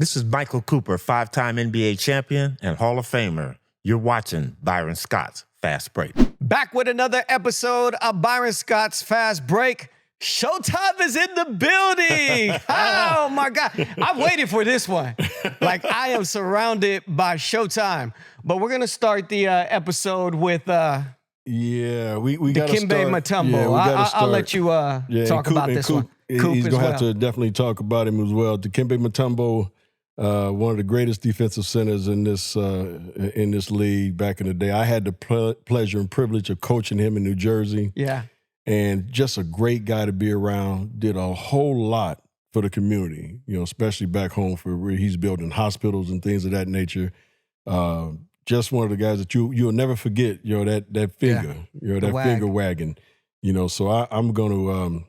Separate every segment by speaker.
Speaker 1: This is Michael Cooper, 5-time NBA champion and Hall of Famer. You're watching Byron Scott's Fast Break.
Speaker 2: Back with another episode of Byron Scott's Fast Break. Showtime is in the building. Oh, my God. I've waited for this one. Like, I am surrounded by Showtime. But we're going to start the episode with...
Speaker 3: we got to start.
Speaker 2: Dikembe Mutombo.
Speaker 3: Yeah,
Speaker 2: I'll let you talk about this one. Coop
Speaker 3: he's going to have to definitely talk about him as well. Dikembe Mutombo, one of the greatest defensive centers in this league back in the day. I had the pleasure and privilege of coaching him in New Jersey.
Speaker 2: Yeah.
Speaker 3: And just a great guy to be around. Did a whole lot for the community, especially back home for where he's building hospitals and things of that nature. Just one of the guys that you'll never forget, that finger, finger wagging. So I'm going to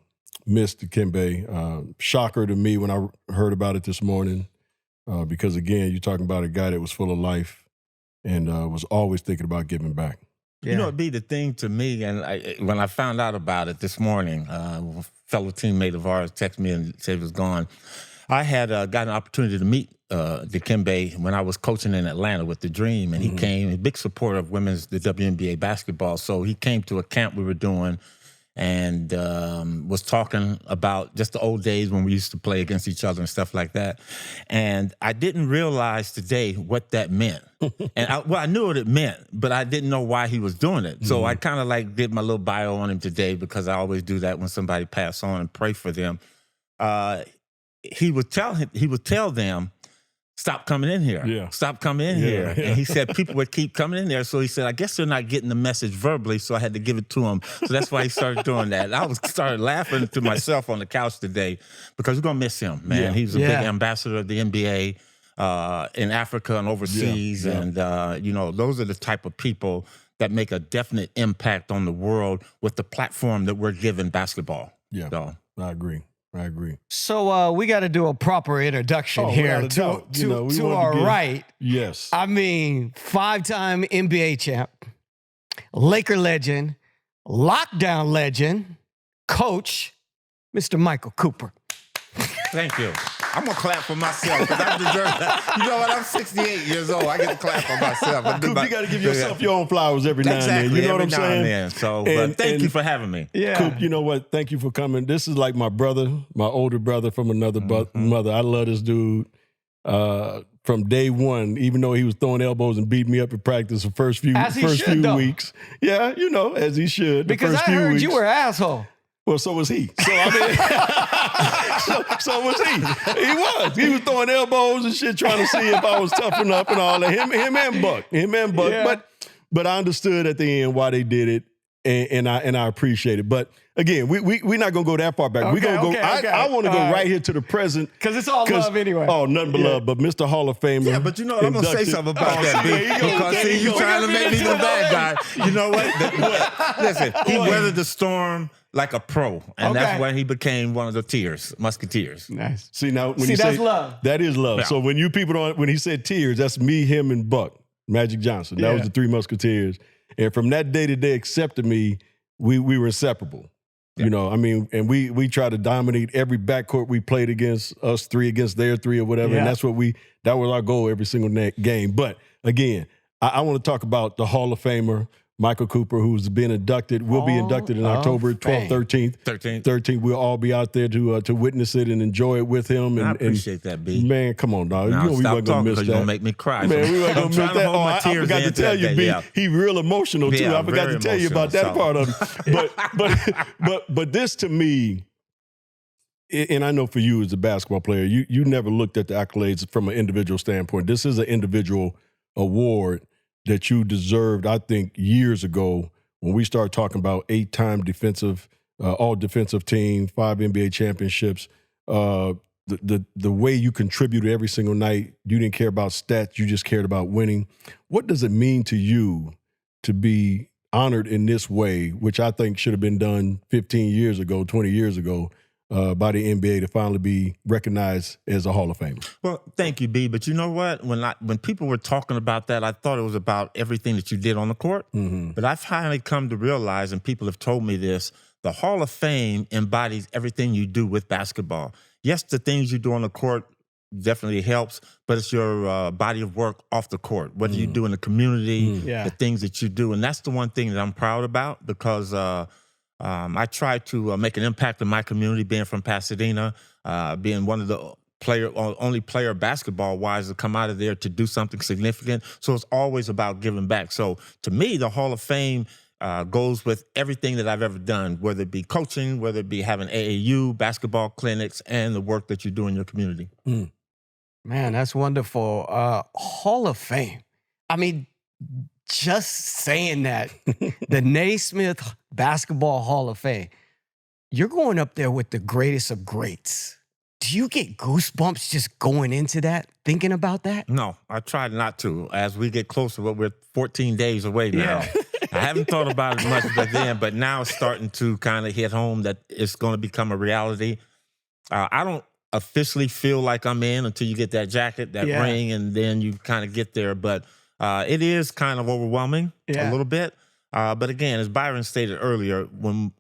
Speaker 3: miss Dikembe. Shocker to me when I heard about it this morning. Because again, you're talking about a guy that was full of life and was always thinking about giving back.
Speaker 1: Yeah. It'd be the thing to me, and when I found out about it this morning, a fellow teammate of ours texted me and said he was gone. I had got an opportunity to meet Dikembe when I was coaching in Atlanta with the Dream, and he came, a big supporter of the WNBA basketball, so he came to a camp we were doing and was talking about just the old days when we used to play against each other and stuff like that. And I didn't realize today what that meant. And I knew what it meant, but I didn't know why he was doing it. So I kind of did my little bio on him today because I always do that when somebody pass on and pray for them. He would tell them, stop coming in here.
Speaker 3: Yeah.
Speaker 1: Stop coming in here. Yeah. And he said people would keep coming in there. So he said, I guess they're not getting the message verbally, so I had to give it to them. So that's why he started doing that. And I started laughing to myself on the couch today because we're going to miss him, man.
Speaker 3: Yeah.
Speaker 1: He's a big ambassador of the NBA in Africa and overseas.
Speaker 3: Yeah.
Speaker 1: And, those are the type of people that make a definite impact on the world with the platform that we're giving basketball.
Speaker 3: Yeah,
Speaker 1: so.
Speaker 3: I agree.
Speaker 2: So we got to do a proper introduction here to our right.
Speaker 3: Yes.
Speaker 2: I mean, 5-time NBA champ, Laker legend, lockdown legend, coach, Mr. Michael Cooper.
Speaker 1: Thank you. I'm going to clap for myself because I deserve that. You know what? I'm 68 years old. I get to clap for myself.
Speaker 3: Coop, you got to give yourself your own flowers every now and then. You know what I'm saying?
Speaker 1: So, thank you for having me.
Speaker 2: Yeah.
Speaker 3: Coop, you know what? Thank you for coming. This is like my brother, my older brother from another mother. I love this dude from day one, even though he was throwing elbows and beating me up in practice the first few weeks. Yeah, as he should.
Speaker 2: Because I heard you were an asshole.
Speaker 3: Well, so was he. So so was he. He was throwing elbows and shit, trying to see if I was tough enough and all that. Him and Buck. Yeah. But I understood at the end why they did it, and I appreciate it. But again, we're not gonna go that far back.
Speaker 2: Okay,
Speaker 3: I want to go right here to the present
Speaker 2: because it's all love anyway.
Speaker 3: Oh, nothing but love. But Mr. Hall of Famer.
Speaker 1: Yeah, but you know what? I'm gonna say something about that, B. Because you trying to make me the bad guy. You know what? Listen, he weathered the storm like a pro, and that's when he became one of the Musketeers.
Speaker 2: Nice.
Speaker 3: See now, when
Speaker 2: that's love.
Speaker 3: That is love. Yeah. So when when he said tears, that's me, him, and Buck, Magic Johnson. That was the 3 Musketeers. And from that day to day, accepted me, we were inseparable. Yeah. And we try to dominate every backcourt we played against, us 3 against their 3 or whatever. Yeah. And that was our goal every single game. But again, I want to talk about the Hall of Famer, Michael Cooper, who's been inducted, will be inducted in October 12th, 13th. We'll all be out there to witness it and enjoy it with him. And
Speaker 1: I appreciate that, B.
Speaker 3: Man, come on, dog.
Speaker 1: No,
Speaker 3: we weren't going to miss that.
Speaker 1: You're going to make me cry.
Speaker 3: Man, we weren't going to miss that. I forgot to tell you, B, he real emotional, too.
Speaker 1: Yeah,
Speaker 3: I forgot to tell you about that part of it. But this, to me, and I know for you as a basketball player, you never looked at the accolades from an individual standpoint. This is an individual award that you deserved, I think, years ago when we started talking about 8-time defensive, all defensive team, 5 NBA championships. The way you contributed every single night, you didn't care about stats, you just cared about winning. What does it mean to you to be honored in this way, which I think should have been done 15 years ago, 20 years ago, by the NBA to finally be recognized as a Hall of Famer?
Speaker 1: Well, thank you, B. But you know what? When people were talking about that, I thought it was about everything that you did on the court. Mm-hmm. But I've finally come to realize, and people have told me this, the Hall of Fame embodies everything you do with basketball. Yes, the things you do on the court definitely helps, but it's your body of work off the court. What do you do in the community,
Speaker 2: Yeah.
Speaker 1: the things that you do. And that's the one thing that I'm proud about because I try to make an impact in my community, being from Pasadena, being one of the only player basketball-wise to come out of there to do something significant. So it's always about giving back. So to me, the Hall of Fame goes with everything that I've ever done, whether it be coaching, whether it be having AAU, basketball clinics, and the work that you do in your community.
Speaker 2: Man, that's wonderful. Hall of Fame. I mean, just saying that, the Naismith Basketball Hall of Fame, you're going up there with the greatest of greats. Do you get goosebumps just going into that, thinking about that?
Speaker 1: No, I tried not to. As we get closer, we're 14 days away now.
Speaker 2: Yeah.
Speaker 1: I haven't thought about it much back then, but now it's starting to kind of hit home that it's going to become a reality. I don't officially feel like I'm in until you get that jacket, that ring, and then you kind of get there. But it is kind of overwhelming a little bit. But again, as Byron stated earlier, when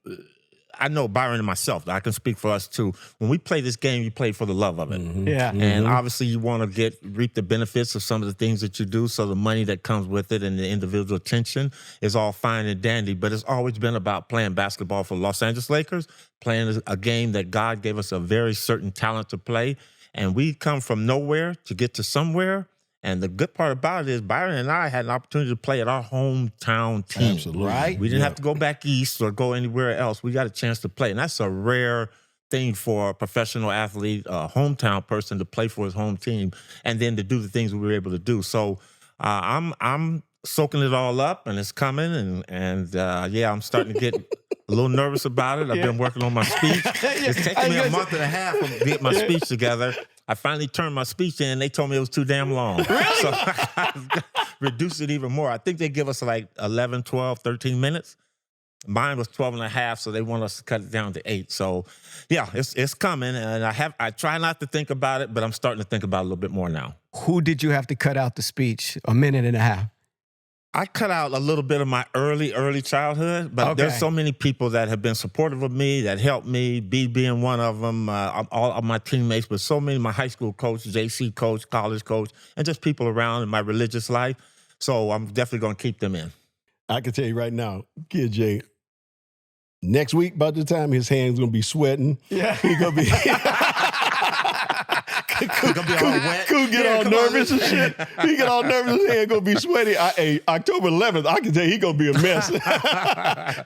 Speaker 1: I know Byron and myself, I can speak for us too. When we play this game, you play for the love of it.
Speaker 2: Yeah.
Speaker 1: And obviously you want to reap the benefits of some of the things that you do. So the money that comes with it and the individual attention is all fine and dandy. But it's always been about playing basketball for Los Angeles Lakers, playing a game that God gave us a very certain talent to play. And we come from nowhere to get to somewhere. And the good part about it is Byron and I had an opportunity to play at our hometown team.
Speaker 3: Absolutely.
Speaker 2: Right?
Speaker 1: We didn't have to go back east or go anywhere else. We got a chance to play. And that's a rare thing for a professional athlete, a hometown person to play for his home team and then to do the things we were able to do. So I'm soaking it all up and it's coming. And I'm starting to get a little nervous about it. I've been working on my speech. It's taken me a month and a half to get my speech together. I finally turned my speech in and they told me it was too damn long. Really? So I reduced it even more. I think they give us like 11, 12, 13 minutes. Mine was 12 and a half, so they want us to cut it down to 8. So yeah, it's coming. And I try not to think about it, but I'm starting to think about it a little bit more now.
Speaker 2: Who did you have to cut out the speech? A minute and a half.
Speaker 1: I cut out a little bit of my early childhood, but there's so many people that have been supportive of me, that helped me, B being one of them, all of my teammates, but so many, my high school coach, JC coach, college coach, and just people around in my religious life. So I'm definitely going to keep them in.
Speaker 3: I can tell you right now, Kid Jay, next week, by the time his hand's going to be sweating, he's going to be...
Speaker 1: Coop
Speaker 3: get all nervous and shit. He get all nervous, his hand gonna be sweaty. October 11th, I can tell you he gonna be a mess.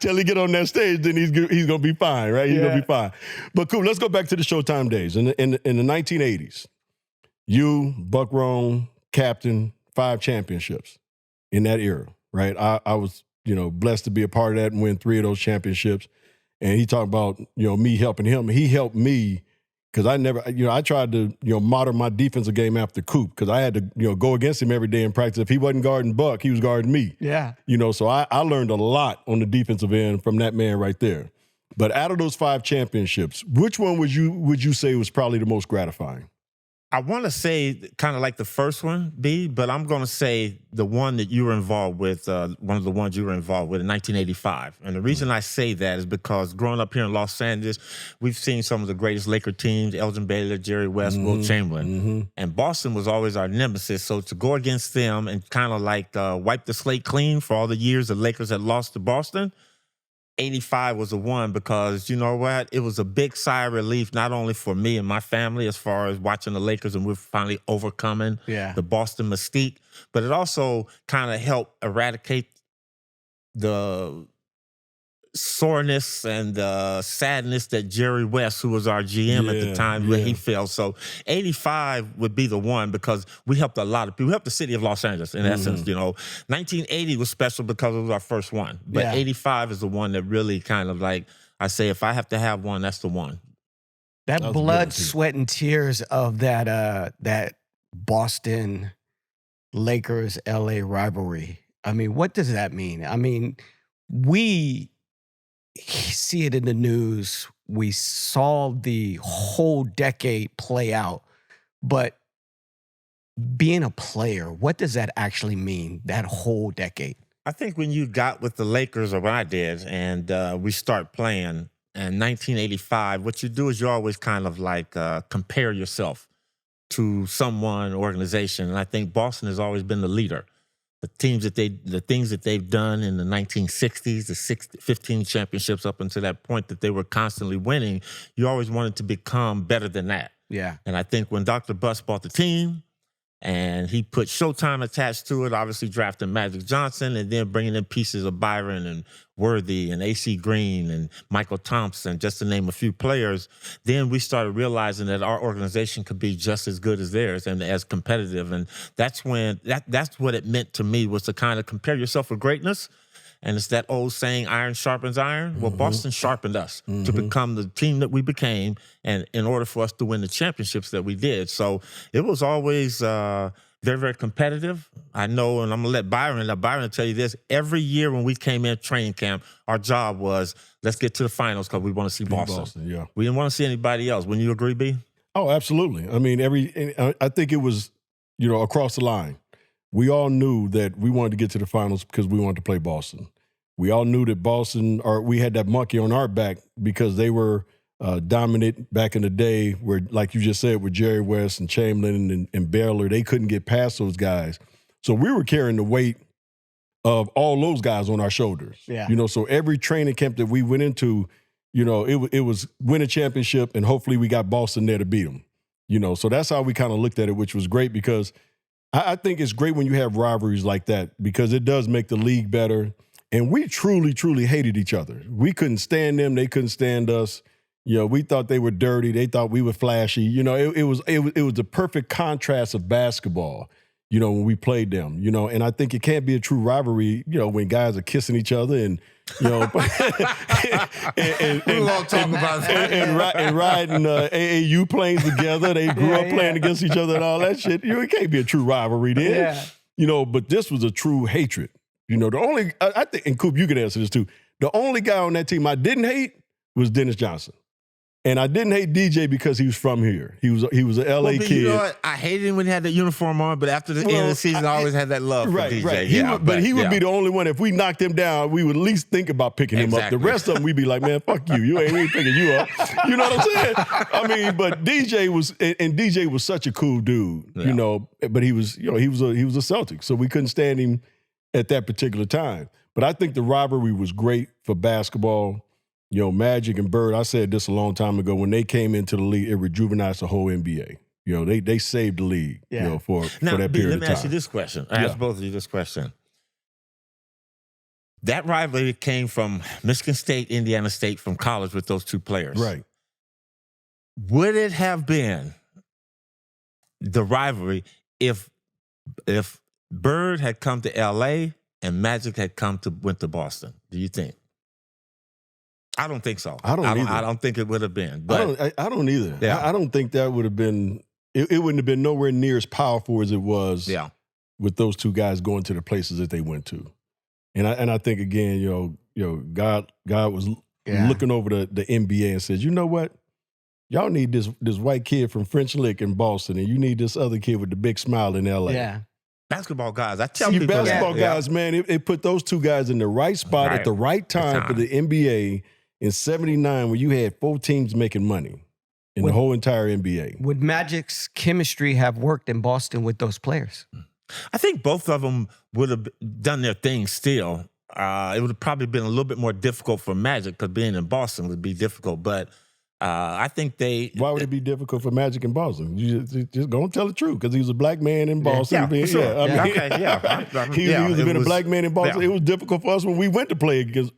Speaker 3: Till he get on that stage, then he's gonna be fine, right? He's gonna be fine. But Coop, let's go back to the Showtime days. In the 1980s, you, Buck Rome, captain, 5 championships in that era, right? I was, blessed to be a part of that and win 3 of those championships. And he talked about, me helping him. He helped me. Because I tried to, model my defensive game after Coop because I had to, go against him every day in practice. If he wasn't guarding Buck, he was guarding me.
Speaker 2: Yeah.
Speaker 3: So I learned a lot on the defensive end from that man right there. But out of those 5 championships, which one would you say was probably the most gratifying?
Speaker 1: I want to say kind of like the first one, B, but I'm going to say the one that you were involved with, one of the ones you were involved with in 1985. And the reason I say that is because growing up here in Los Angeles, we've seen some of the greatest Laker teams, Elgin Baylor, Jerry West, Wilt Chamberlain. And Boston was always our nemesis. So to go against them and kind of like wipe the slate clean for all the years the Lakers had lost to Boston, 85 was the one because, you know what? It was a big sigh of relief, not only for me and my family as far as watching the Lakers and we're finally overcoming the Boston mystique, but it also kind of helped eradicate the soreness and sadness that Jerry West, who was our GM at the time, when he fell. So 85 would be the one because we helped a lot of people. We helped the city of Los Angeles, in essence. 1980 was special because it was our first one. But 85 is the one that really kind of like, I say, if I have to have one, that's the one.
Speaker 2: That blood, sweat, and tears of that Boston Lakers LA rivalry. I mean, what does that mean? I mean, we see it in the news. We saw the whole decade play out. But being a player, what does that actually mean, that whole decade?
Speaker 1: I think when you got with the Lakers, or when I did, and we start playing in 1985, what you do is you always kind of like compare yourself to someone, organization. And I think Boston has always been the leader. The things that they've done in the 1960s, the 15 championships up until that point that they were constantly winning, you always wanted to become better than that.
Speaker 2: Yeah.
Speaker 1: And I think when Dr. Buss bought the team and he put Showtime attached to it, obviously drafting Magic Johnson and then bringing in pieces of Byron and Worthy and AC Green and Michael Thompson, just to name a few players, then we started realizing that our organization could be just as good as theirs and as competitive. And that's when that's what it meant to me, was to kind of compare yourself with greatness. And it's that old saying, iron sharpens iron. Well, Boston sharpened us to become the team that we became, and in order for us to win the championships that we did. So it was always very, very competitive. I know, and I'm going to let Byron tell you this. Every year when we came in training camp, our job was, let's get to the finals because we want to see Boston.
Speaker 3: Yeah.
Speaker 1: We didn't want to see anybody else. Wouldn't you agree, B?
Speaker 3: Oh, absolutely. I mean, I think it was, across the line. We all knew that we wanted to get to the finals because we wanted to play Boston. We all knew that Boston, or we had that monkey on our back because they were dominant back in the day where, like you just said, with Jerry West and Chamberlain and Baylor, they couldn't get past those guys. So we were carrying the weight of all those guys on our shoulders.
Speaker 2: Yeah.
Speaker 3: So every training camp that we went into, it was win a championship and hopefully we got Boston there to beat them. So that's how we kind of looked at it, which was great because I think it's great when you have rivalries like that because it does make the league better. And we truly, truly hated each other. We couldn't stand them. They couldn't stand us. We thought they were dirty. They thought we were flashy. It was the perfect contrast of basketball, when we played them, and I think it can't be a true rivalry, when guys are kissing each other and,
Speaker 1: We'll all talk about that.
Speaker 3: And riding AAU planes together. They grew up playing against each other and all that shit. It can't be a true rivalry then.
Speaker 2: Yeah.
Speaker 3: But this was a true hatred. The only, I think, and Coop, you can answer this too. The only guy on that team I didn't hate was Dennis Johnson. And I didn't hate DJ because he was from here. He was an LA kid.
Speaker 1: You know what? I hated him when he had the uniform on, but after the end of the season, I always had that love for DJ.
Speaker 3: Right. He would be the only one. If we knocked him down, we would at least think about picking him up. The rest of them, we'd be like, man, fuck you. We ain't picking you up. You know what I'm saying? I mean, but DJ was such a cool dude, but he was a Celtic, so we couldn't stand him at that particular time. But I think the rivalry was great for basketball. Magic and Bird, I said this a long time ago, when they came into the league, it rejuvenized the whole NBA. They saved the league, for that period of time.
Speaker 1: Let me ask you this question. I ask both of you this question. That rivalry came from Michigan State, Indiana State, from college with those two players.
Speaker 3: Right.
Speaker 1: Would it have been the rivalry if Bird had come to LA and Magic had went to Boston? Do you think? I don't think so.
Speaker 3: I don't either.
Speaker 1: I don't think it would have been. But
Speaker 3: I don't either.
Speaker 1: Yeah.
Speaker 3: I don't think that would have been. It wouldn't have been nowhere near as powerful as it was.
Speaker 1: Yeah.
Speaker 3: With those two guys going to the places that they went to, and I think again, God was looking over the NBA and says, you know what, y'all need this white kid from French Lick in Boston, and you need this other kid with the big smile in LA.
Speaker 2: Yeah.
Speaker 1: Basketball guys. I tell people
Speaker 3: basketball guys, man, it put those two guys in the right spot at the right time for the NBA. In 79, when you had 4 teams making money in the whole entire NBA.
Speaker 2: Would Magic's chemistry have worked in Boston with those players?
Speaker 1: I think both of them would have done their thing still. It would have probably been a little bit more difficult for Magic because being in Boston would be difficult. But I think they...
Speaker 3: Why would it be difficult for Magic in Boston? You just go and tell the truth because he was a black man in Boston.
Speaker 1: Yeah, for sure.
Speaker 3: He was been a black man in Boston. It was difficult for us when we went to play against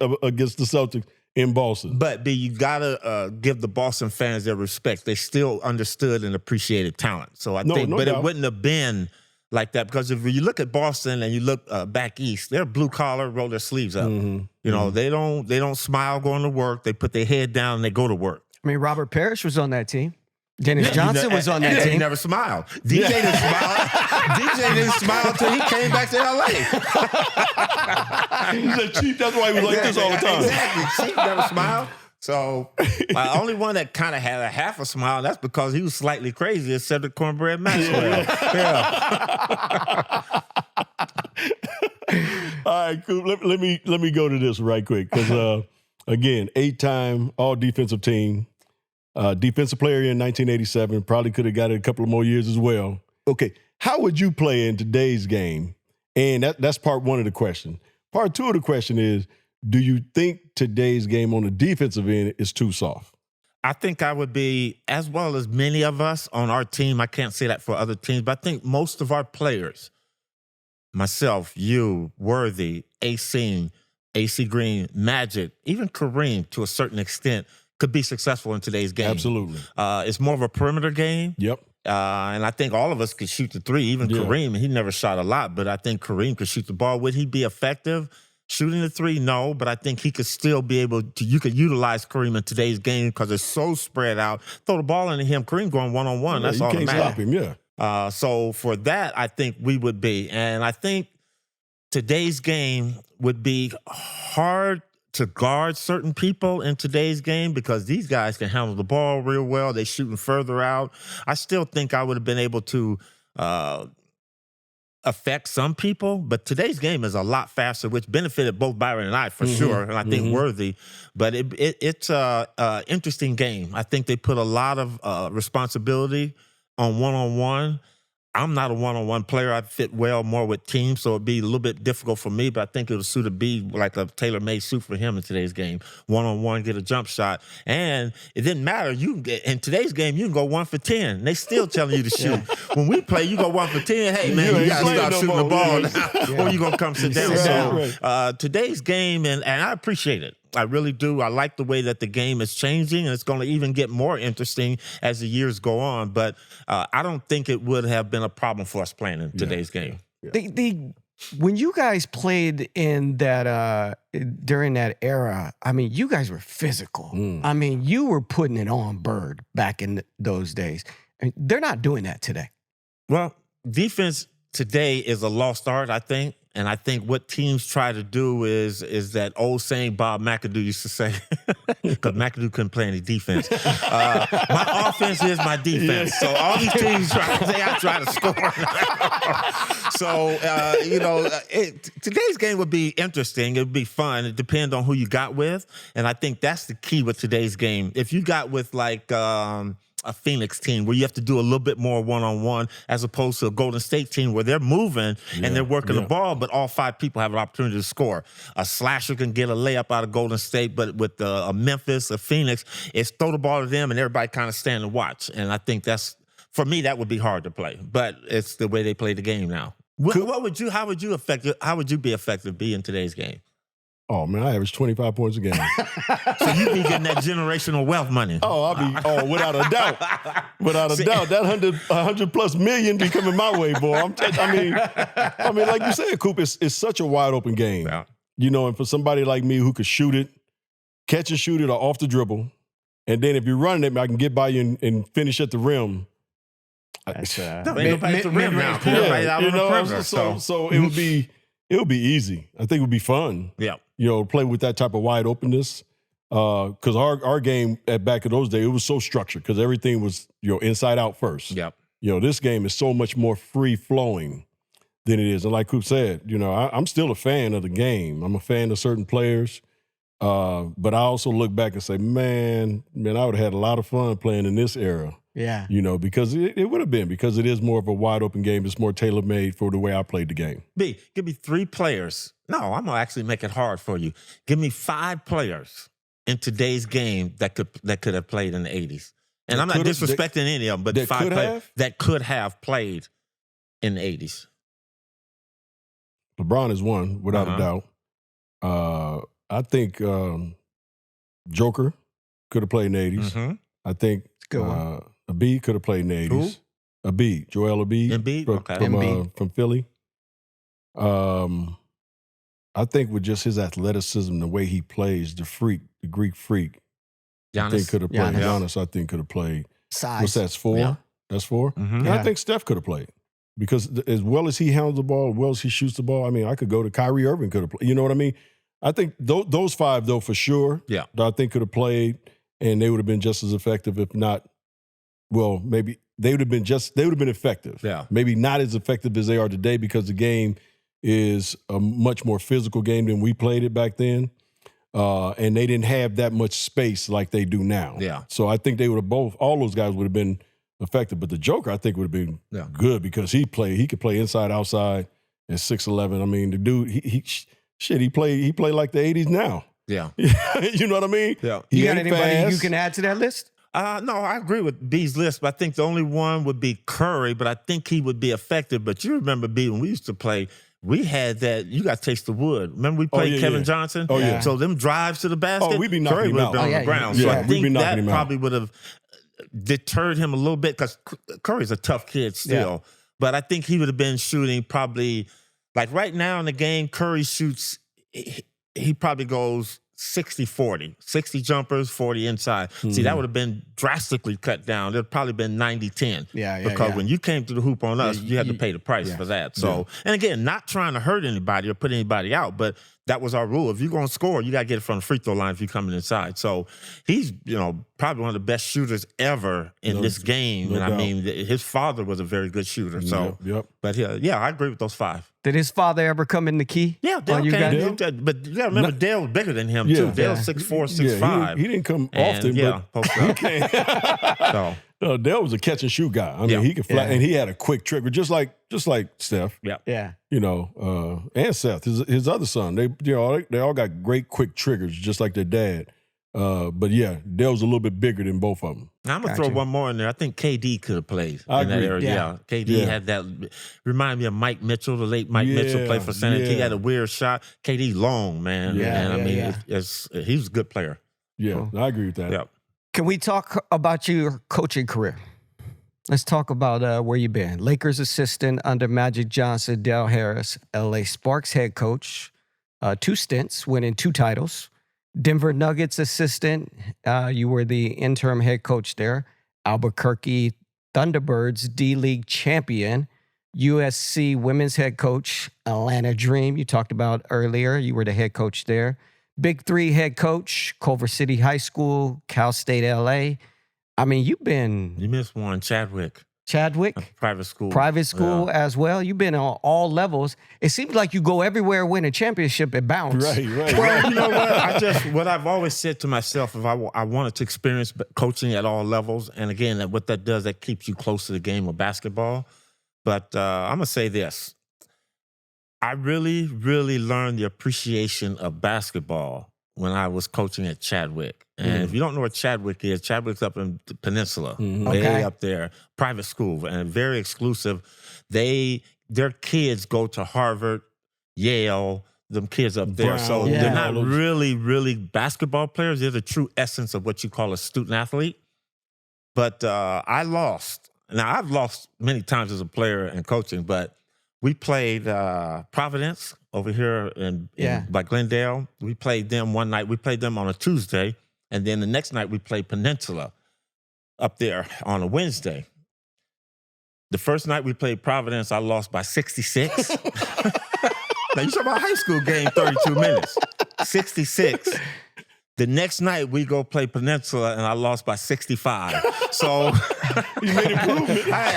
Speaker 3: the Celtics in Boston.
Speaker 1: But you gotta give the Boston fans their respect. They still understood and appreciated talent. So I think, but it wouldn't have been like that because if you look at Boston and you look back east, they're blue collar, roll their sleeves up. They don't smile going to work. They put their head down and they go to work.
Speaker 2: I mean, Robert Parrish was on that team. Dennis Johnson was on that team.
Speaker 1: He never smiled. DJ didn't smile. DJ didn't smile until he came back to LA.
Speaker 3: He said, Chief, that's why he was like this all the time.
Speaker 1: Exactly. Chief never smiled. So the only one that kind of had a half a smile, that's because he was slightly crazy, is Cedric Cornbread Maxwell.
Speaker 3: All right, Coop, let me go to this right quick. Because, again, 8-time all-defensive team. Defensive player in 1987. Probably could have got it a couple of more years as well. Okay, how would you play in today's game? And that's part one of the question. Part two of the question is, do you think today's game on the defensive end is too soft?
Speaker 1: I think I would be, as well as many of us on our team, I can't say that for other teams, but I think most of our players, myself, you, Worthy, AC Green, Magic, even Kareem to a certain extent, could be successful in today's game.
Speaker 3: Absolutely.
Speaker 1: It's more of a perimeter game.
Speaker 3: Yep.
Speaker 1: And I think all of us could shoot the three. Even Kareem, he never shot a lot, but I think Kareem could shoot the ball. Would he be effective shooting the three? No, but I think he could still be able to. You could utilize Kareem in today's game because it's so spread out. Throw the ball into him. Kareem going one-on-one. That's all that matters.
Speaker 3: You can't stop him, yeah.
Speaker 1: So for that, I think we would be. And I think today's game would be hard to guard certain people in today's game because these guys can handle the ball real well. They're shooting further out. I still think I would have been able to affect some people, but today's game is a lot faster, which benefited both Byron and I for sure, and I think Worthy. But it's a interesting game. I think they put a lot of responsibility on one-on-one. I'm not a one-on-one player. I fit well more with teams, so it'd be a little bit difficult for me, but I think it'll suit a be like a tailor-made suit for him in today's game. One-on-one, get a jump shot. And it didn't matter. In today's game, you can go 1 for 10. They still telling you to shoot. When we play, you go 1 for 10. Hey, man, you got to start shooting the ball now, or you're going to come sit down. So today's game, and I appreciate it. I really do. I like the way that the game is changing, and it's going to even get more interesting as the years go on. But I don't think it would have been a problem for us playing in today's game.
Speaker 2: When you guys played in that during that era, I mean, you guys were physical. I mean, you were putting it on Bird back in those days. I mean, they're not doing that today.
Speaker 1: Well, defense today is a lost art, I think. And I think what teams try to do is that old saying Bob McAdoo used to say, because McAdoo couldn't play any defense. My offense is my defense. So all these teams try to say I try to score. So, today's game would be interesting. It would be fun. It depends on who you got with. And I think that's the key with today's game. If you got with like a Phoenix team where you have to do a little bit more one-on-one as opposed to a Golden State team where they're moving and they're working the ball, but all 5 people have an opportunity to score. A slasher can get a layup out of Golden State, but with a Memphis, a Phoenix, it's throw the ball to them and everybody kind of stand and watch. And I think for me, that would be hard to play, but it's the way they play the game now. How would you be effective in today's game?
Speaker 3: Oh, man, I average 25 points a game.
Speaker 1: So you'd be getting that generational wealth money.
Speaker 3: Without a doubt. Without a doubt. That 100 plus million be coming my way, boy. I mean, like you said, Coop, it's such a wide open game. Yeah. And for somebody like me who could shoot it, catch and shoot it or off the dribble, and then if you're running it, I can get by you and finish at the rim.
Speaker 1: Nobody's the rim now. Everybody's out on the perimeter.
Speaker 3: So it would be easy. I think it would be fun.
Speaker 1: Yeah.
Speaker 3: Play with that type of wide openness. Because our game back in those days, it was so structured because everything was, inside out first.
Speaker 1: Yep.
Speaker 3: This game is so much more free flowing than it is. And like Coop said, I'm still a fan of the game. I'm a fan of certain players. But I also look back and say, man, I would have had a lot of fun playing in this era.
Speaker 2: Yeah.
Speaker 3: Because it would have been, because it is more of a wide open game. It's more tailor-made for the way I played the game.
Speaker 1: B, give me 3 players. No, I'm going to actually make it hard for you. Give me 5 players in today's game that could have played in the 80s. And I'm not disrespecting any of them, but 5 players that could have played in the 80s.
Speaker 3: LeBron is one, without a doubt. I think Joker could have played in the 80s. I think Embiid could have played in the 80s. Embiid, Joel Embiid from Philly. I think with just his athleticism, the way he plays, the Greek freak,
Speaker 1: Giannis.
Speaker 3: I think could have played. Giannis, I think could have played.
Speaker 2: Size.
Speaker 3: What's that, 4? Yeah. That's 4? And I think Steph could have played. Because as well as he handles the ball, as well as he shoots the ball, I could go to Kyrie Irving could have played. You know what I mean? I think those 5, though, for sure, I think could have played, and they would have been just as effective, if not, well, maybe they would have been effective.
Speaker 1: Yeah.
Speaker 3: Maybe not as effective as they are today because the game is a much more physical game than we played it back then. and they didn't have that much space like they do now.
Speaker 1: Yeah.
Speaker 3: So I think they would have all those guys would have been effective. But the Joker, I think, would have been good because he could play inside, outside at 6'11". I mean, the dude, he played like the 80s now.
Speaker 1: Yeah.
Speaker 3: You know what I mean?
Speaker 1: Yeah.
Speaker 2: You got anybody you can add to that list?
Speaker 1: No, I agree with B's list, but I think the only one would be Curry, but I think he would be effective. But you remember, B, when we used to play, we had that, you got to taste the wood. Remember we played Kevin Johnson?
Speaker 3: Oh, yeah.
Speaker 1: So them drives to the basket,
Speaker 3: we'd be knocking
Speaker 1: Curry
Speaker 3: him
Speaker 1: would
Speaker 3: out.
Speaker 1: have been on the ground.
Speaker 3: Yeah,
Speaker 1: So I
Speaker 3: we'd be
Speaker 1: think
Speaker 3: knocking
Speaker 1: that
Speaker 3: him out.
Speaker 1: probably would have deterred him a little bit because Curry's a tough kid still. Yeah. But I think he would have been shooting probably, like right now in the game, Curry shoots, he probably goes 60-40, 60 jumpers, 40 inside. See, that would have been drastically cut down. It would probably been 90-10. Because when you came to the hoop on us, you had to pay the price for that. So, and again, not trying to hurt anybody or put anybody out, but that was our rule. If you're going to score, you got to get it from the free throw line if you're coming inside. So he's, probably one of the best shooters ever in this game. And I mean, his father was a very good shooter. So, but I agree with those 5.
Speaker 2: Did his father ever come in the key?
Speaker 1: Yeah, Dale came. But you got to remember, Dale was bigger than him, too. Dale's 6'4", 6'5".
Speaker 3: He didn't come often, but he came. So. Dale was a catch and shoot guy. I mean, he could fly, and he had a quick trigger, just like Steph.
Speaker 2: Yeah.
Speaker 3: And Seth, his other son. They all got great quick triggers, just like their dad. But Dale's a little bit bigger than both of them.
Speaker 1: Now, I'm going to throw one more in there. I think KD could have played in that area. Yeah. KD had that, remind me of Mike Mitchell, the late Mike Mitchell played for San Antonio. He had a weird shot. KD long, man. And I mean, he was a good player.
Speaker 3: Yeah, I agree with that.
Speaker 1: Yeah.
Speaker 2: Can we talk about your coaching career? Let's talk about where you've been. Lakers assistant under Magic Johnson, Dale Harris, LA Sparks head coach, 2 stints, winning 2 titles. Denver Nuggets assistant, you were the interim head coach there. Albuquerque Thunderbirds D-League champion. USC women's head coach, Atlanta Dream, you talked about earlier. You were the head coach there. Big 3 head coach, Culver City High School, Cal State LA. I mean, you've been...
Speaker 1: You missed one, Chadwick. Private school.
Speaker 2: Private school as well. You've been on all levels. It seems like you go everywhere, win a championship, and bounce.
Speaker 3: Right.
Speaker 1: Well, you know what? What I've always said to myself, if I wanted to experience coaching at all levels, and again, what that does, that keeps you close to the game of basketball. But I'm going to say this. I really, really learned the appreciation of basketball when I was coaching at Chadwick. And if you don't know what Chadwick is, Chadwick's up in the peninsula, way up there, private school, and very exclusive. Their kids go to Harvard, Yale, them kids up there.
Speaker 3: Brown,
Speaker 1: so they're not really, really basketball players. They're the true essence of what you call a student athlete. But I lost. Now, I've lost many times as a player and coaching, but we played Providence over here by Glendale. We played them one night. We played them on a Tuesday. And then the next night we played Peninsula up there on a Wednesday. The first night we played Providence, I lost by 66. Now, you talk about high school game, 32 minutes. 66. The next night we go play Peninsula, and I lost by 65. So
Speaker 3: you made improvement.
Speaker 1: I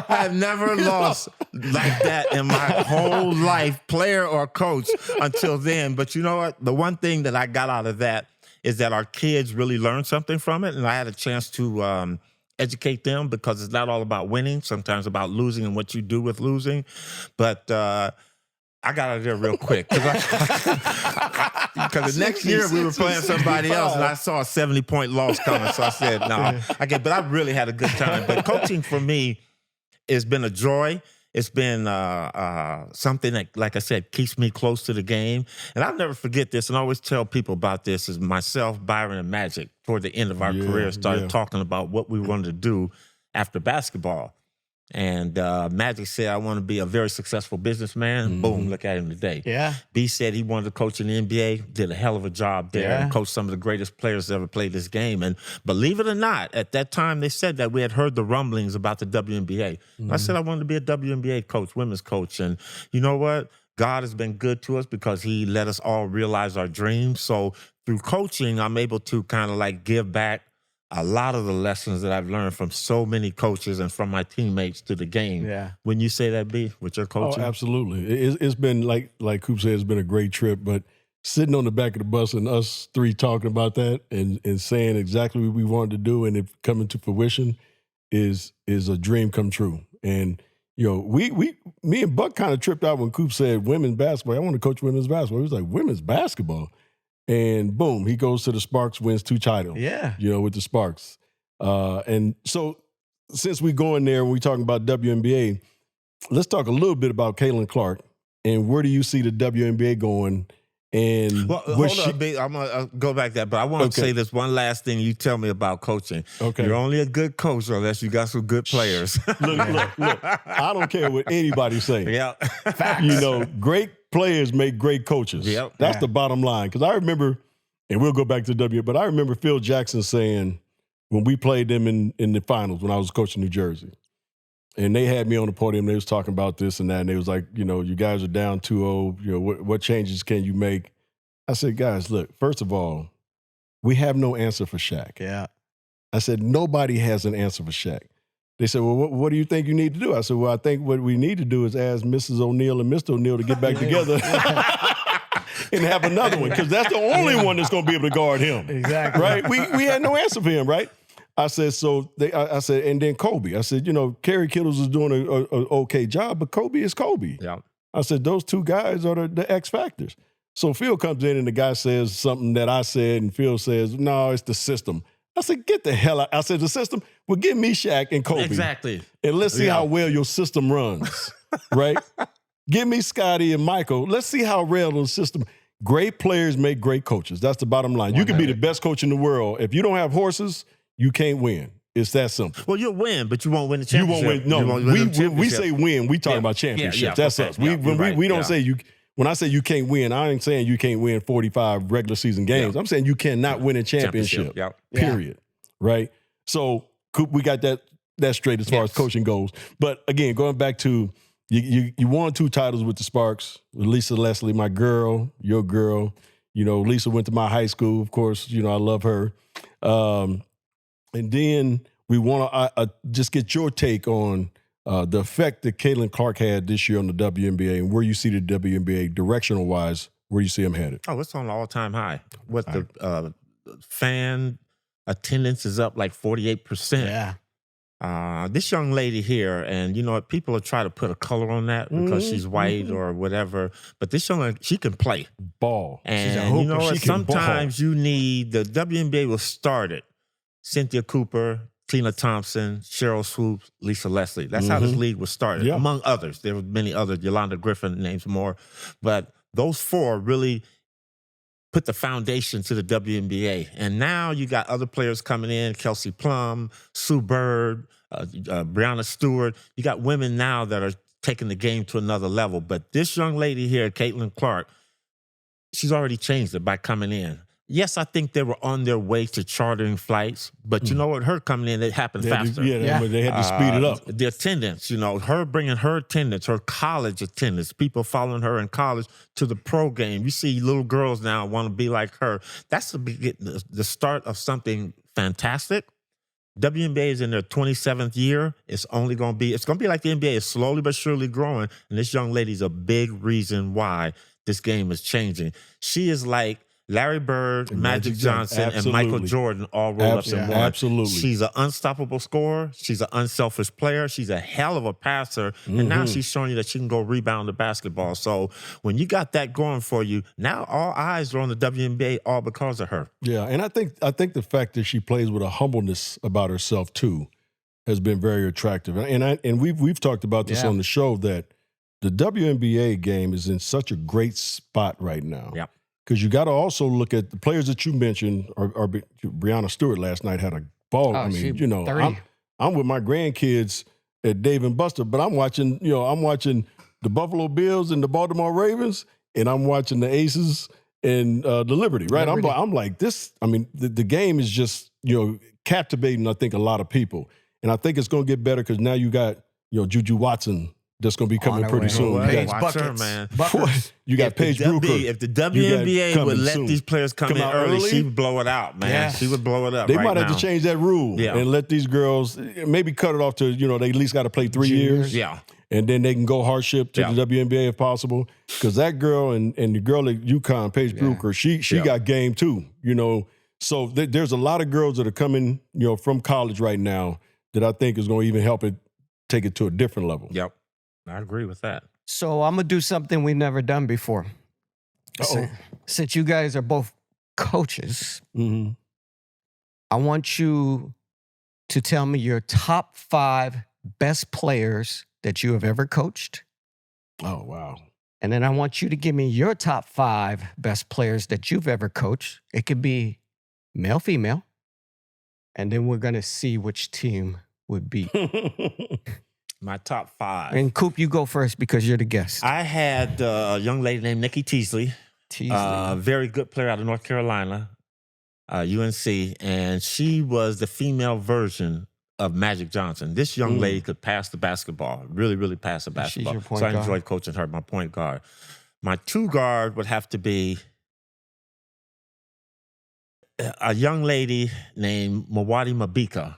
Speaker 1: have never lost like that in my whole life, player or coach, until then. But you know what? The one thing that I got out of that is that our kids really learned something from it, and I had a chance to educate them because it's not all about winning. Sometimes about losing and what you do with losing. But I got out of there real quick because the next year we were playing somebody else and I saw a 70-point loss coming. So I said, no, but I really had a good time. But coaching for me has been a joy. It's been something that, like I said, keeps me close to the game. And I'll never forget this, and I always tell people about this, is myself, Byron, and Magic, toward the end of our career, started talking about what we wanted to do after basketball. And Magic said, I want to be a very successful businessman. Boom, look at him today.
Speaker 2: Yeah.
Speaker 1: B said he wanted to coach in the NBA, did a hell of a job there, and coached some of the greatest players that ever played this game. And believe it or not, at that time they said that we had heard the rumblings about the WNBA. I said I wanted to be a WNBA coach, women's coach. And you know what? God has been good to us because he let us all realize our dreams. So through coaching, I'm able to kind of like give back a lot of the lessons that I've learned from so many coaches and from my teammates to the game.
Speaker 2: Yeah.
Speaker 1: When you say that, B, with your coaching?
Speaker 3: Oh, absolutely. It's been, like Coop said, it's been a great trip, but sitting on the back of the bus and us three talking about that and saying exactly what we wanted to do and it coming to fruition is a dream come true. And, me and Buck kind of tripped out when Coop said women's basketball. I want to coach women's basketball. He was like, women's basketball? And boom, he goes to the Sparks, wins 2 titles.
Speaker 2: Yeah.
Speaker 3: With the Sparks. And so since we go in there and we talking about WNBA, let's talk a little bit about Caitlin Clark and where do you see the WNBA going? And
Speaker 1: hold on, B, I'm gonna go back there, but I want to say this one last thing. You tell me about coaching.
Speaker 3: Okay,
Speaker 1: you're only a good coach unless you got some good players.
Speaker 3: Look. I don't care what anybody say.
Speaker 1: Yeah,
Speaker 3: great players make great coaches.
Speaker 1: Yep.
Speaker 3: That's the bottom line. Because I remember, and we'll go back to but I remember Phil Jackson saying when we played them in the finals when I was coaching New Jersey. And they had me on the podium. They was talking about this and that. And they was like, you guys are down 2-0. What changes can you make? I said, guys, look, first of all, we have no answer for Shaq.
Speaker 2: Yeah.
Speaker 3: I said, nobody has an answer for Shaq. They said, well, what do you think you need to do? I said, well, I think what we need to do is ask Mrs. O'Neal and Mr. O'Neal to get back together and have another one because that's the only one that's going to be able to guard him.
Speaker 2: Exactly.
Speaker 3: Right? We had no answer for him, right? I said, I said, and then Kobe. I said, Kerry Kittles is doing an okay job, but Kobe is Kobe.
Speaker 1: Yeah.
Speaker 3: I said, those 2 guys are the X factors. So Phil comes in and the guy says something that I said, and Phil says, no, it's the system. I said, get the hell out. I said, the system? Well, give me Shaq and Kobe.
Speaker 1: Exactly.
Speaker 3: And let's see how well your system runs, right? Give me Scotty and Michael. Let's see how well the system. Great players make great coaches. That's the bottom line. You can be the best coach in the world. If you don't have horses, you can't win. It's that simple.
Speaker 1: Well, you'll win, but you won't win the championship.
Speaker 3: You won't win. No,
Speaker 1: win
Speaker 3: we say win. We talk about championships. That's us. We don't say you. When I say you can't win, I ain't saying you can't win 45 regular season games. I'm saying you cannot win a championship. Period. Right. So Coop, we got that straight as far as coaching goes. But again, going back to you won 2 titles with the Sparks. With Lisa Leslie, my girl, your girl. Lisa went to my high school. Of course, I love her. And then we want to just get your take on the effect that Caitlin Clark had this year on the WNBA and where you see the WNBA directional-wise, where you see them headed.
Speaker 1: Oh, it's on an all-time high. The fan attendance is up like 48%.
Speaker 2: Yeah.
Speaker 1: This young lady here, and people are trying to put a color on that because she's white or whatever, but this young lady, she can play.
Speaker 3: Ball.
Speaker 1: And
Speaker 3: she's a hooper.
Speaker 1: Sometimes you need, the WNBA was started. Cynthia Cooper, Tina Thompson, Cheryl Swoops, Lisa Leslie. That's how this league was started, among others. There were many others, Yolanda Griffin, names more. But those 4 really put the foundation to the WNBA. And now you got other players coming in, Kelsey Plum, Sue Bird, Breonna Stewart. You got women now that are taking the game to another level. But this young lady here, Caitlin Clark, she's already changed it by coming in. Yes, I think they were on their way to chartering flights, but you know what? Her coming in, it happened faster.
Speaker 3: They had to speed it up.
Speaker 1: The attendance, her bringing her attendance, her college attendance, people following her in college to the pro game. You see little girls now want to be like her. That's the start of something fantastic. WNBA is in their 27th year. It's going to be like the NBA. It's slowly but surely growing, and this young lady's a big reason why this game is changing. She is like Larry Bird, Magic Johnson, and Michael Jordan all rolled up in one.
Speaker 3: Absolutely.
Speaker 1: She's an unstoppable scorer. She's an unselfish player. She's a hell of a passer. And now she's showing you that she can go rebound the basketball. So when you got that going for you, now all eyes are on the WNBA all because of her.
Speaker 3: Yeah, and I think the fact that she plays with a humbleness about herself too has been very attractive. And we've talked about this on the show that the WNBA game is in such a great spot right now.
Speaker 1: Yeah.
Speaker 3: Because you got to also look at the players that you mentioned. Or Breonna Stewart last night had a ball.
Speaker 2: Oh,
Speaker 3: I'm with my grandkids at Dave and Buster, but I'm watching the Buffalo Bills and the Baltimore Ravens, and I'm watching the Aces and the Liberty. Right? I'm like this. I mean, the game is just captivating. I think a lot of people, and I think it's going to get better because now you got Juju Watson that's going to be coming pretty soon.
Speaker 2: Paige
Speaker 1: Watch her,
Speaker 2: buckets.
Speaker 1: man.
Speaker 2: Buckets.
Speaker 3: You got
Speaker 1: If the
Speaker 3: Paige Brooker.
Speaker 1: If the WNBA would let
Speaker 3: soon.
Speaker 1: these players come in
Speaker 3: out
Speaker 1: early, she would blow it out, man.
Speaker 2: Yeah.
Speaker 1: She would blow it up.
Speaker 3: They
Speaker 1: right
Speaker 3: might
Speaker 1: now.
Speaker 3: have to change that rule and let these girls maybe cut it off to, they at least got to play 3 years.
Speaker 1: Yeah.
Speaker 3: And then they can go hardship to the WNBA if possible. Because that girl and the girl at UConn, Paige Brooker, she got game too. So there's a lot of girls that are coming, from college right now that I think is going to even help it take it to a different level.
Speaker 1: Yep. I agree with that.
Speaker 2: So I'm going to do something we've never done before. Since you guys are both coaches, I want you to tell me your top 5 best players that you have ever coached.
Speaker 3: Oh, wow.
Speaker 2: And then I want you to give me your top 5 best players that you've ever coached. It could be male, female. And then we're going to see which team would beat.
Speaker 1: My top 5.
Speaker 2: And Coop, you go first because you're the guest.
Speaker 1: I had a young lady named Nikki Teasley. Very good player out of North Carolina, UNC. And she was the female version of Magic Johnson. This young lady could pass the basketball, really, really pass the basketball.
Speaker 2: She's your point
Speaker 1: so I
Speaker 2: guard.
Speaker 1: enjoyed coaching her, my point guard. My 2 guard would have to be a young lady named Mwati Mabika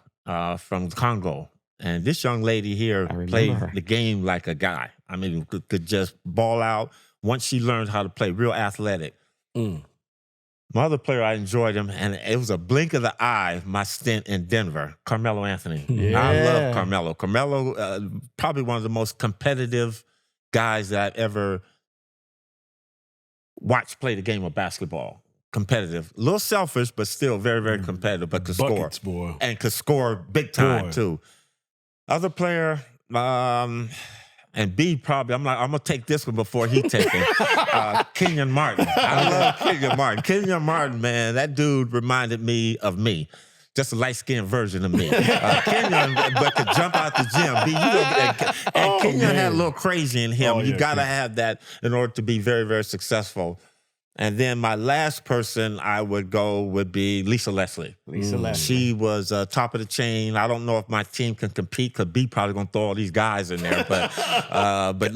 Speaker 1: from Congo. And this young lady here played the game like a guy. I mean, could just ball out once she learned how to play, real athletic. My other player, I enjoyed him, and it was a blink of the eye, my stint in Denver, Carmelo Anthony. I love Carmelo. Carmelo, probably one of the most competitive guys that I've ever watched play the game of basketball. Competitive. A little selfish, but still very, very competitive, but could
Speaker 3: Buckets,
Speaker 1: score.
Speaker 3: Boy.
Speaker 1: And could score big time, too. Other player, and B probably, I'm gonna take this one before he takes it. Kenyon Martin. I love Kenyon Martin. Kenyon Martin, man, that dude reminded me of me. Just a light-skinned version of me. Kenyon, but could jump out the gym. And Kenyon had a little crazy in him. You gotta have that in order to be very, very successful. And then my last person I would go would be Lisa Leslie. She was top of the chain. I don't know if my team can compete because B probably going to throw all these guys in there. But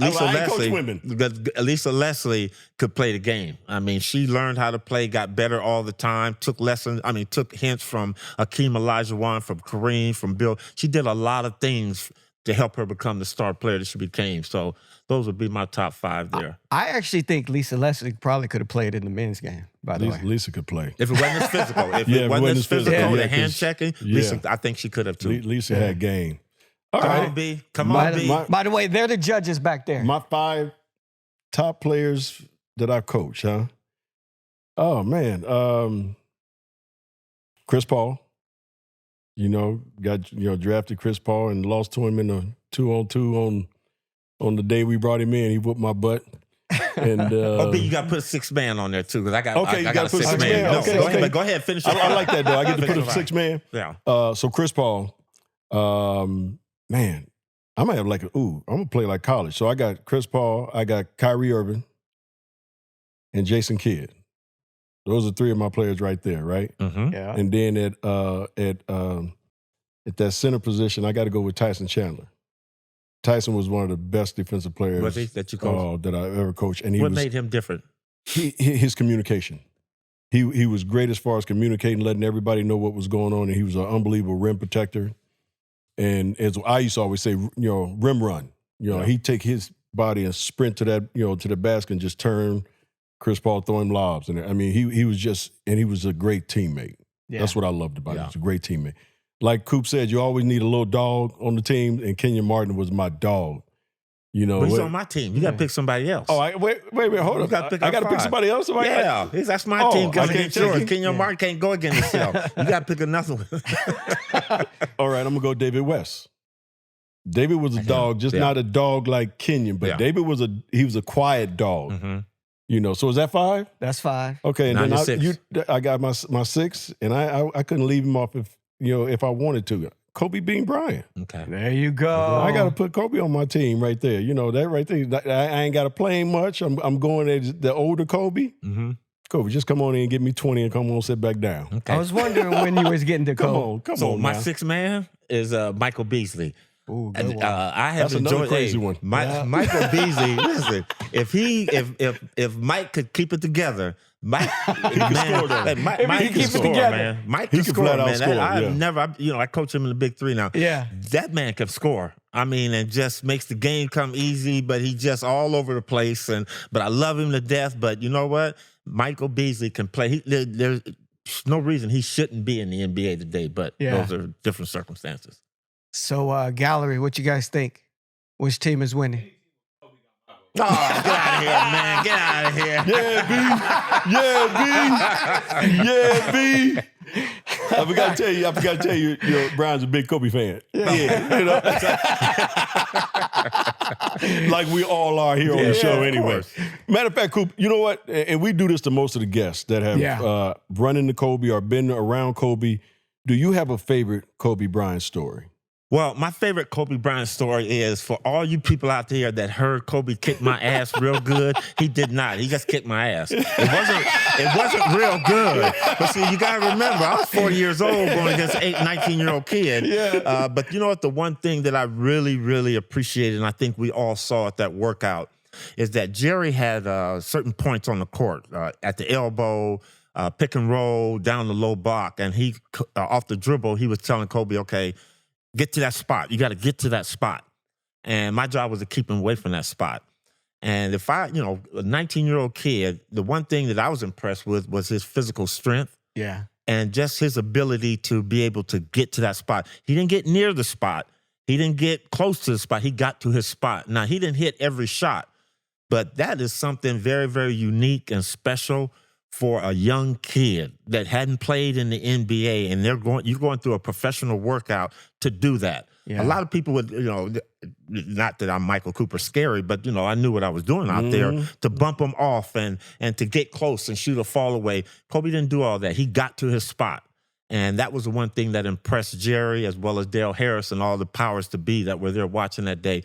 Speaker 1: Lisa Leslie could play the game. I mean, she learned how to play, got better all the time, took hints from Akeem Olajuwon, from Kareem, from Bill. She did a lot of things to help her become the star player that she became. So those would be my top 5 there.
Speaker 2: I actually think Lisa Leslie probably could have played in the men's game, by the way.
Speaker 3: Lisa could play.
Speaker 1: If it wasn't as physical. If it wasn't as physical, the hand checking, Lisa, I think she could have too.
Speaker 3: Lisa had game.
Speaker 1: Come on, B. Come on, B.
Speaker 2: By the way, they're the judges back there.
Speaker 3: My 5 top players that I coach, huh? Oh, man. Chris Paul. Drafted Chris Paul and lost to him in a 2-on-2 on the day we brought him in. He whooped my butt. And
Speaker 1: B, you got to put a 6 man on there too, because I got a 6 man.
Speaker 3: No, okay.
Speaker 1: Go ahead, finish.
Speaker 3: I like that though. I get to put a 6 man.
Speaker 1: Yeah.
Speaker 3: So Chris Paul, man, I might have I'm gonna play like college. So I got Chris Paul, I got Kyrie Irving, and Jason Kidd. Those are 3 of my players right there, right?
Speaker 1: Mm-hmm.
Speaker 2: Yeah.
Speaker 3: And then at that center position, I got to go with Tyson Chandler. Tyson was one of the best defensive players
Speaker 1: that you coached?
Speaker 3: that I ever coached. And
Speaker 1: what made him different?
Speaker 3: His communication. He was great as far as communicating, letting everybody know what was going on, and he was an unbelievable rim protector. And as I used to always say, rim run. He'd take his body and sprint to that, to the basket and just turn. Chris Paul throw him lobs. And I mean, he was a great teammate. Yeah. That's what I loved about him. He was a great teammate. Like Coop said, you always need a little dog on the team, and Kenyon Martin was my dog. But
Speaker 1: he's on my team. You got to pick somebody else.
Speaker 3: Oh, wait, hold up. I got to pick somebody else?
Speaker 1: That's my team going against yours. Kenyon Martin can't go against himself. You got to pick another one.
Speaker 3: All right, I'm going to go David West. David was a dog, just not a dog like Kenyon, but David was a quiet dog. Mm-hmm. So is that 5?
Speaker 2: That's 5.
Speaker 3: Okay, and then I got my 6, and I couldn't leave him off if I wanted to. Kobe Bean Bryant.
Speaker 1: Okay,
Speaker 2: there you go.
Speaker 3: I got to put Kobe on my team right there. That right there. I ain't got to play him much. I'm going as the older Kobe. Mm-hmm. Kobe, just come on in and give me 20 and come on, sit back down.
Speaker 2: Okay. I was wondering when you was getting to Kobe.
Speaker 3: Come on.
Speaker 1: My 6 man is Michael Beasley.
Speaker 2: Ooh, good one.
Speaker 1: I have
Speaker 3: That's another
Speaker 1: enjoyed
Speaker 3: crazy one.
Speaker 1: Michael Beasley. Listen, if Mike could keep it together, Mike can
Speaker 3: score, though.
Speaker 1: Mike can score, man. Mike can score,
Speaker 3: flat out
Speaker 1: man.
Speaker 3: score,
Speaker 1: I've never, I coach him in the Big Three now.
Speaker 2: Yeah.
Speaker 1: That man can score. I mean, and just makes the game come easy, but he just all over the place. But I love him to death. But you know what? Michael Beasley can play. There's no reason he shouldn't be in the NBA today, but those are different circumstances.
Speaker 2: So, Gallery, what you guys think? Which team is winning?
Speaker 1: Oh, get out of here, man. Get out of here.
Speaker 3: Yeah, B. I forgot to tell you, Brian's a big Kobe fan. Yeah. Like we all are here on the show anyway. Matter of fact, Coop, you know what? And we do this to most of the guests that have run into Kobe or been around Kobe. Do you have a favorite Kobe Bryant story?
Speaker 1: Well, my favorite Kobe Bryant story is for all you people out there that heard Kobe kick my ass real good. He did not. He just kicked my ass. It wasn't real good. But see, you got to remember, I was 40 years old going against an 19-year-old kid. Yeah. But you know what? The one thing that I really, really appreciated, and I think we all saw at that workout, is that Jerry had certain points on the court at the elbow, pick and roll, down the low block, and he off the dribble, he was telling Kobe, okay, get to that spot. You got to get to that spot. And my job was to keep him away from that spot. And if a 19-year-old kid, the one thing that I was impressed with was his physical strength.
Speaker 2: Yeah.
Speaker 1: And just his ability to be able to get to that spot. He didn't get near the spot. He didn't get close to the spot. He got to his spot. Now, he didn't hit every shot, but that is something very, very unique and special for a young kid that hadn't played in the NBA, and you're going through a professional workout to do that. Yeah. A lot of people would, not that I'm Michael Cooper scary, but I knew what I was doing out there to bump him off and to get close and shoot a fall away. Kobe didn't do all that. He got to his spot. And that was the one thing that impressed Jerry as well as Dale Harris and all the powers to be that were there watching that day.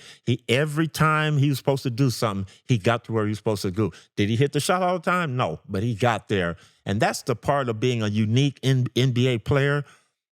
Speaker 1: Every time he was supposed to do something, he got to where he was supposed to go. Did he hit the shot all the time? No, but he got there. And that's the part of being a unique NBA player.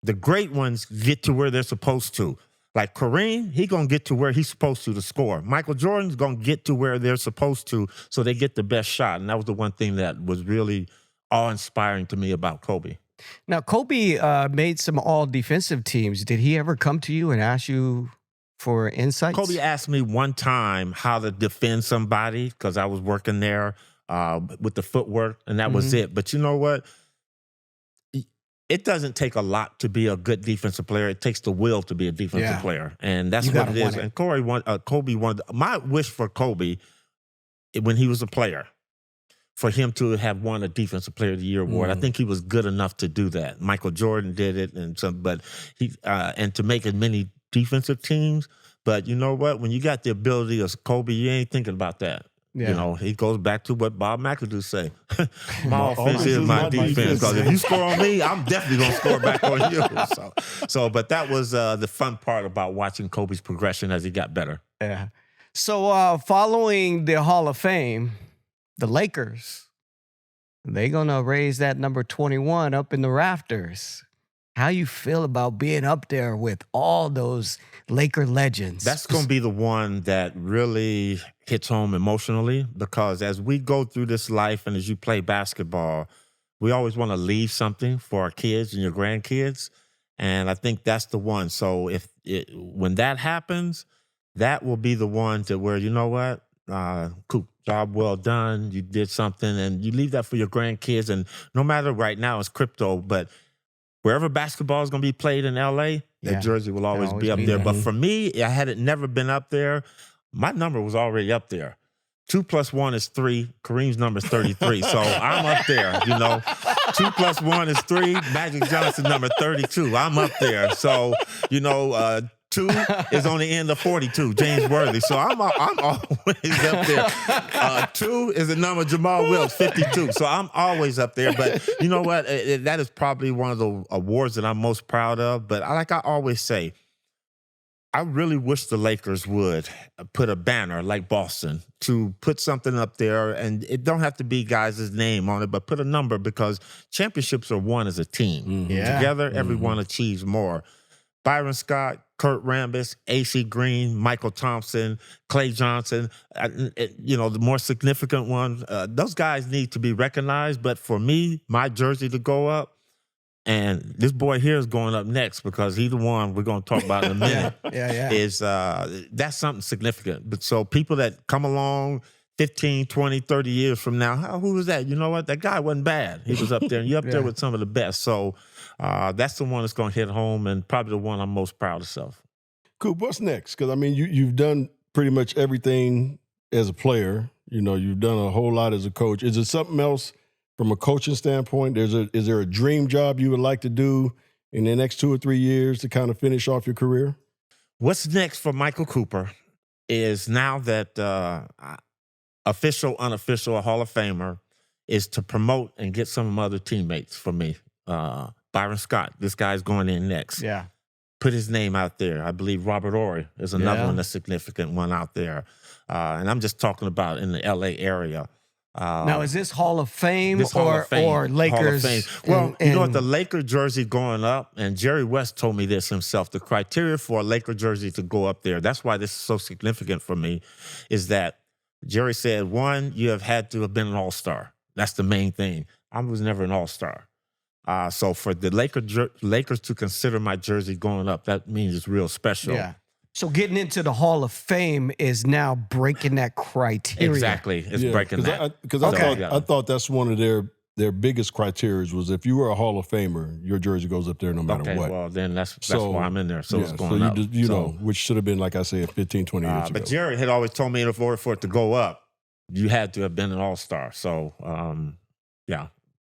Speaker 1: The great ones get to where they're supposed to. Like Kareem, he going to get to where he's supposed to score. Michael Jordan's going to get to where they're supposed to so they get the best shot. And that was the one thing that was really awe-inspiring to me about Kobe.
Speaker 2: Now, Kobe made some all-defensive teams. Did he ever come to you and ask you for insights?
Speaker 1: Kobe asked me one time how to defend somebody because I was working there with the footwork, and that was it. But you know what? It doesn't take a lot to be a good defensive player. It takes the will to be a defensive player, and that's what it is. And Kobe wanted my wish for Kobe when he was a player, for him to have won a Defensive Player of the Year award. I think he was good enough to do that. Michael Jordan did it, but he and to make as many defensive teams. But you know what? When you got the ability of Kobe, you ain't thinking about that. Yeah. He goes back to what Bob McAdoo say. My offense is my defense. Because if you score on me, I'm definitely going to score back on you. But that was the fun part about watching Kobe's progression as he got better.
Speaker 2: Yeah. So following the Hall of Fame, the Lakers, they're going to raise that number 21 up in the rafters. How you feel about being up there with all those Laker legends?
Speaker 1: That's going to be the one that really hits home emotionally, because as we go through this life and as you play basketball, we always want to leave something for our kids and your grandkids. And I think that's the one. So when that happens, that will be the one to where, you know what, Coop, job well done. You did something, and you leave that for your grandkids. And no matter right now, it's crypto, but wherever basketball is going to be played in L.A., that jersey will always be up there. But for me, I had it never been up there. My number was already up there. 2 + 1 is 3. Kareem's number is 33. So I'm up there, 2 + 1 is 3. Magic Johnson number 32. I'm up there. So, 2 is on the end of 42, James Worthy. So I'm always up there. 2 is the number Jamal Wills, 52. So I'm always up there. But you know what? That is probably one of the awards that I'm most proud of. But like I always say, I really wish the Lakers would put a banner like Boston to put something up there. And it don't have to be guys' name on it, but put a number, because championships are won as a team. Together, everyone achieves more. Byron Scott, Kurt Rambis, A.C. Green, Michael Thompson, Clay Johnson, the more significant one, those guys need to be recognized. But for me, my jersey to go up, and this boy here is going up next because he's the one we're going to talk about in a minute.
Speaker 2: Yeah.
Speaker 1: Is that's something significant. But so people that come along 15, 20, 30 years from now, who was that? You know what? That guy wasn't bad. He was up there, and you're up there with some of the best. So that's the one that's going to hit home, and probably the one I'm most proud of.
Speaker 3: Coop, what's next? Because, I mean, you've done pretty much everything as a player. You've done a whole lot as a coach. Is it something else from a coaching standpoint? Is there a dream job you would like to do in the next 2 or 3 years to kind of finish off your career?
Speaker 1: What's next for Michael Cooper is, now that official, unofficial, Hall of Famer, is to promote and get some of my other teammates for me. Byron Scott, this guy's going in next.
Speaker 2: Yeah.
Speaker 1: Put his name out there. I believe Robert Horry is another one, that's significant one out there. And I'm just talking about in the L.A. area.
Speaker 2: Now, is this Hall of Fame,
Speaker 1: Hall of Fame,
Speaker 2: or Lakers?
Speaker 1: Hall of Fame. Well, you know what? The Laker jersey going up, and Jerry West told me this himself, the criteria for a Laker jersey to go up there, that's why this is so significant for me, is that Jerry said, one, you have had to have been an all-star. That's the main thing. I was never an all-star. So for the Lakers to consider my jersey going up, that means it's real special.
Speaker 2: Yeah. So getting into the Hall of Fame is now breaking that criteria.
Speaker 1: Exactly. It's breaking that.
Speaker 3: Because I thought that's one of their biggest criteria was if you were a Hall of Famer, your jersey goes up there no matter what.
Speaker 1: Well, then that's why I'm in there. So it's going up.
Speaker 3: Which should have been, like I said, 15, 20 years ago.
Speaker 1: But Jerry had always told me in order for it to go up, you had to have been an all-star. So,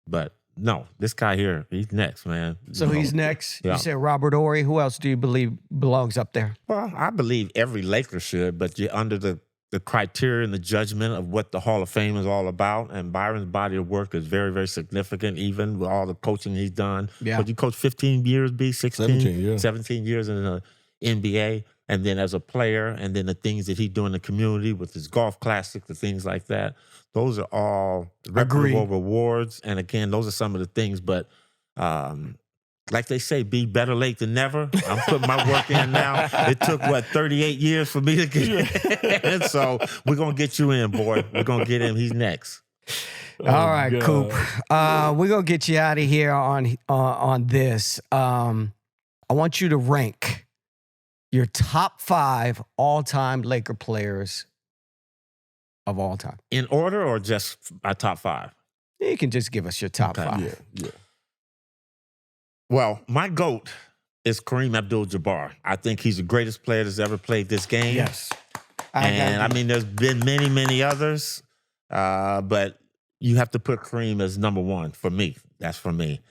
Speaker 1: But no, this guy here, he's next, man.
Speaker 2: So he's next.
Speaker 1: Yeah.
Speaker 2: You said Robert Horry. Who else do you believe belongs up there?
Speaker 1: Well, I believe every Laker should, but you're under the criteria and the judgment of what the Hall of Fame is all about. And Byron's body of work is very, very significant, even with all the coaching he's done.
Speaker 2: Yeah.
Speaker 1: But you coached 15 years, 17 years in the NBA. And then as a player, and then the things that he do in the community with his golf classic, the things like that, those are all reputable rewards. And again, those are some of the things. But like they say, be better late than never. I'm putting my work in now. It took, 38 years for me to get in. So we're going to get you in, boy. We're going to get him. He's next.
Speaker 2: All right, God. Coop. We're going to get you out of here on this. I want you to rank your top 5 all-time Laker players of all time.
Speaker 1: In order or just my top 5?
Speaker 2: You can just give us your top 5.
Speaker 3: Yeah.
Speaker 1: Well, my GOAT is Kareem Abdul-Jabbar. I think he's the greatest player that's ever played this game.
Speaker 2: Yes.
Speaker 1: I mean, there's been many, many others, but you have to put Kareem as number 1 for me. That's for me.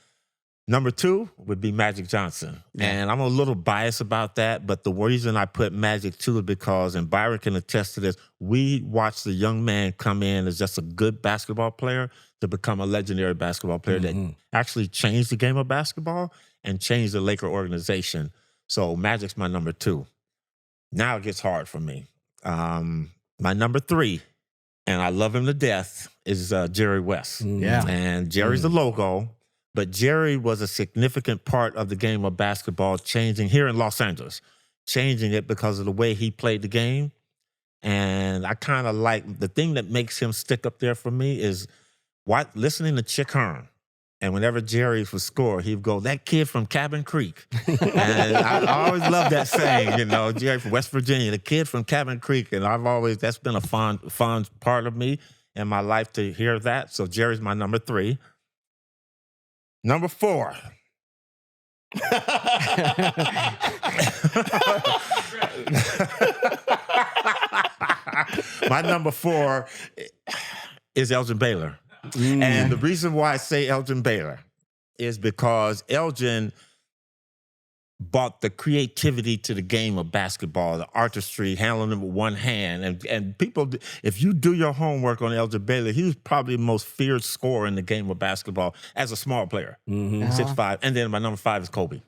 Speaker 1: Number 2 would be Magic Johnson. Yeah. And I'm a little biased about that, but the reason I put Magic 2 is because, and Byron can attest to this, we watched the young man come in as just a good basketball player to become a legendary basketball player that actually changed the game of basketball and changed the Laker organization. So Magic's my number 2. Now it gets hard for me. My number 3, and I love him to death, is Jerry West.
Speaker 2: Yeah.
Speaker 1: And Jerry's the logo. But Jerry was a significant part of the game of basketball, changing here in Los Angeles, changing it because of the way he played the game. And I kind of like, the thing that makes him stick up there for me is listening to Chick Hearn. And whenever Jerry would score, he'd go, "That kid from Cabin Creek." And I always loved that saying, Jerry from West Virginia, the kid from Cabin Creek. And that's been a fond part of me in my life to hear that. So Jerry's my number 3. Number 4. My number 4 is Elgin Baylor. And the reason why I say Elgin Baylor is because Elgin brought the creativity to the game of basketball, the artistry, handling it with one hand. And people, if you do your homework on Elgin Baylor, he was probably the most feared scorer in the game of basketball as a small player, 6'5". And then my number 5 is Kobe.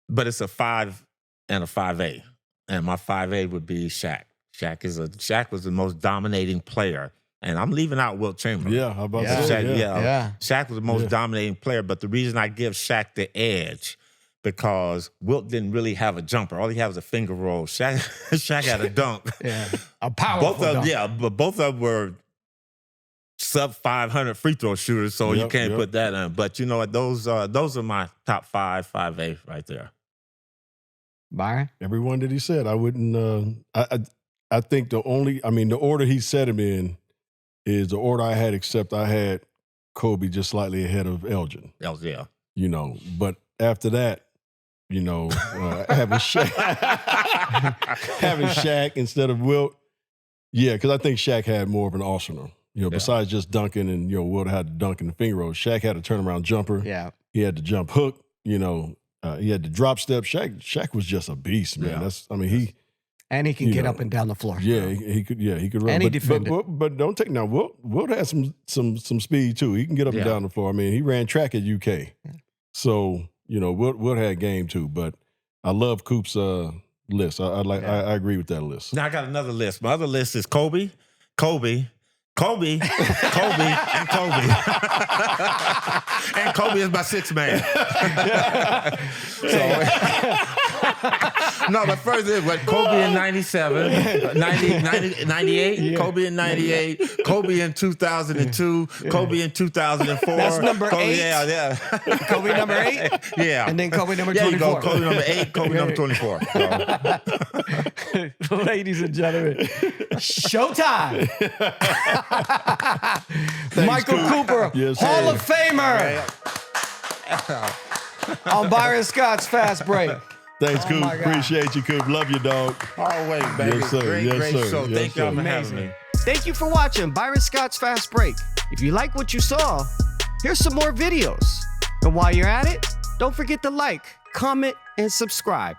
Speaker 1: But it's a 5 and a 5A. And my 5A would be Shaq. Shaq was the most dominating player. And I'm leaving out Wilt Chamberlain.
Speaker 3: Yeah, how about that?
Speaker 1: Shaq was the most dominating player. But the reason I give Shaq the edge, because Wilt didn't really have a jumper. All he had was a finger roll. Shaq had a dunk.
Speaker 2: Yeah, a powerful dunk.
Speaker 1: Yeah, but both of them were sub 500 free throw shooters, so you can't put that in. But you know what? Those are my top 5A right there.
Speaker 2: Byron?
Speaker 3: Everyone that he said, I wouldn't. I think the order he said him in is the order I had, except I had Kobe just slightly ahead of Elgin.
Speaker 1: Yeah.
Speaker 3: You know, but after that, you know, having Shaq instead of Wilt, yeah, because I think Shaq had more of an arsenal. You know, besides just dunking, and you know, Wilt had to dunk in the finger roll. Shaq had a turnaround jumper.
Speaker 2: Yeah,
Speaker 3: he had the jump hook. You know, he had the drop step. Shaq was just a beast, man.
Speaker 2: Yeah.
Speaker 3: He
Speaker 2: can get up and down the floor.
Speaker 3: Yeah, he could. Yeah, he could run.
Speaker 2: And he defended.
Speaker 3: But don't take now. Wilt had some speed too. He can get up and down the floor. I mean, he ran track at UK. Yeah. So you know, Wilt had game too. But I love Coop's list. I agree with that list.
Speaker 1: Now I got another list. My other list is Kobe, and Kobe. And Kobe is my sixth man. No, but first is what Kobe in 97, 98, yeah. Kobe in 98, Kobe in 2002, Kobe in 2004.
Speaker 2: That's number 8.
Speaker 1: Yeah.
Speaker 2: Kobe number 8?
Speaker 1: Yeah.
Speaker 2: And then Kobe number 24.
Speaker 1: Yeah, you go. Kobe number 8, Kobe number 24. So.
Speaker 2: Ladies and gentlemen, Showtime. Michael Cooper,
Speaker 3: yes,
Speaker 2: Hall of Famer. On Byron Scott's Fast Break.
Speaker 3: Thanks, Coop. Appreciate you, Coop. Love you, dog.
Speaker 1: Always, baby.
Speaker 3: Yes, sir.
Speaker 1: Great show. Thank y'all for having me.
Speaker 2: Thank you for watching Byron Scott's Fast Break. If you like what you saw, here's some more videos. And while you're at it, don't forget to like, comment, and subscribe.